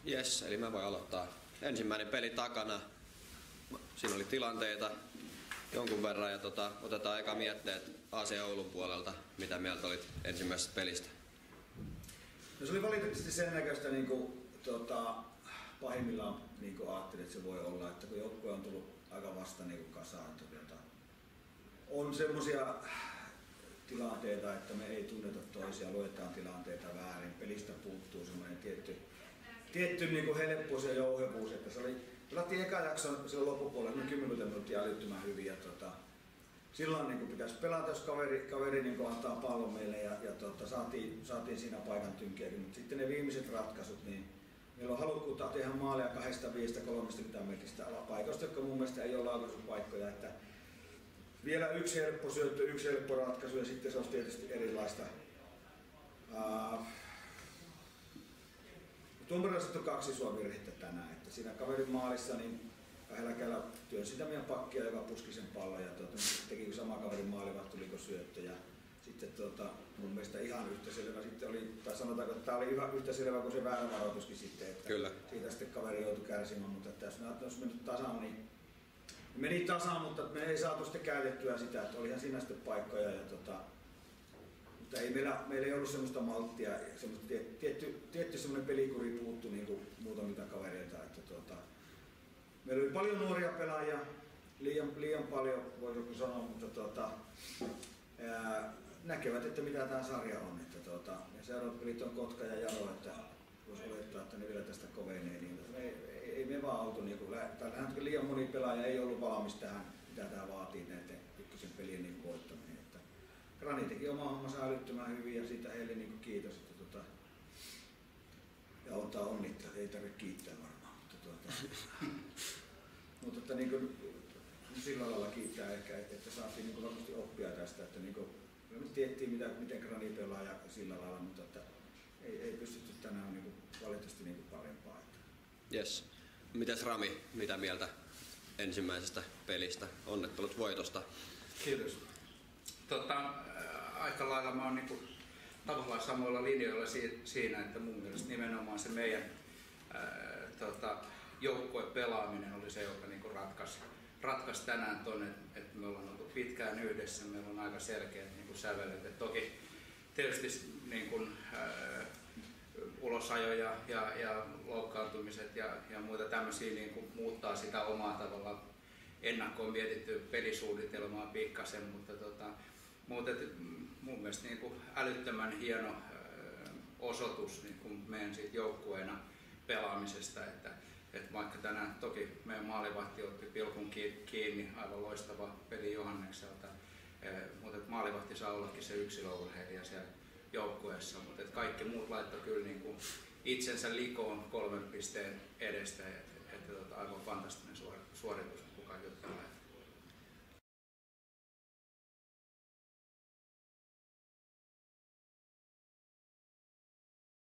Jes, eli mä voin aloittaa. Ensimmäinen peli takana. Siinä oli tilanteita jonkun verran ja otetaan eka mietteet AC Oulun puolelta. Mitä mieltä olit ensimmäisestä pelistä? No se oli valitettavasti sen näköistä, pahimmillaan ajattelin, että se voi olla, että kun joukkue on tullut aika vasta kasaan, on semmoisia tilanteita, että me ei tunneta toisia, luetaan tilanteita väärin, pelistä puuttuu semmoinen tietty helppous ja jouhevuus, että se oli, pelattiin eka jakson silloin loppupuolella 10 minuuttia älyttömän hyvin ja silloin pitäisi pelata, jos kaveri antaa pallon meille ja saatiin siinä paikan tynkiäkin, mutta sitten ne viimeiset ratkaisut, niin meillä on halukkuutta tehdä maaleja 2-5-30 metristä alapaikoista, jotka mun mielestä ei ole laukaisupaikkoja, että vielä yksi helppo syöttö, yksi helppo ratkaisu ja sitten se olisi tietysti erilaista. Tuomarilaiset on 2 isoa virhettä tänään, että siinä kaverin maalissa niin kahdella kädellä työnsi sitä meidän pakkia, joka puski sen pallon ja teki sama kaverin maali, vai tuliko syöttö. Ja sitten mun mielestä ihan yhtä selvä sitten oli, tai sanotaanko, että tämä oli yhtä selvä kuin se väärä varoituskin sitten, että kyllä. Siitä sitten kaveri joutui kärsimään, mutta että jos olisi mennyt tasaan, niin meni tasaan, mutta me ei saatu sitten käytettyä sitä, että olihan siinä sitten paikkoja ja mutta ei meillä ei ollut semmoista malttia, semmoista tietty semmoinen pelikuri puuttu niin kuin muutamilta kavereilta, että meillä oli paljon nuoria pelaajia, liian paljon voisiko sanoa, mutta näkevät, että mitä tämä sarja on, että ja seuraavat pelit on Kotka ja Jaro, että voisi olettaa, että ne vielä tästä kovenee, niin ei me vaan auto, tällä liian moni pelaaja ei ollut valmis tähän, mitä tämä vaatii näiden ykkösen pelien voittaminen. Että Grani teki oma hommansa älyttömän hyvin ja siitä heille kiitos, että ja onnittaa, ei tarvitse kiittää varmaan, mutta että sillä lailla kiittää ehkä, että saatiin varmasti oppia tästä, että me tiedettiin miten Grani pelaa ja sillä lailla, mutta että ei pystytty tänään valitettavasti parempaa. Yes. Mites Rami, mitä mieltä ensimmäisestä pelistä? Onnittelut voitosta. Kiitos. Aika lailla mä oon tavallaan samoilla linjoilla siinä, että mun mielestä nimenomaan se meidän joukkueen pelaaminen oli se, joka ratkaisi tänään ton, että me ollaan oltu pitkään yhdessä, meillä on aika selkeät sävelet. Et toki tietysti ulosajoja ja loukkaantumiset ja muita tämmöisiä muuttaa sitä omaa tavallaan ennakkoon mietittyä pelisuunnitelmaa pikkasen, mutta mun mielestä älyttömän hieno osoitus meidän siitä joukkueena pelaamisesta, että vaikka tänään toki meidän maalivahti otti pilkun kiinni, aivan loistava peli Johannekselta, mutta maalivahti saa ollakin se yksilöurheilija siellä joukkueessa, mutta kaikki muut laittoi kyllä itsensä likoon 3 pisteen edestä, että aivan fantastinen suoritus, kun kaikki ottaa.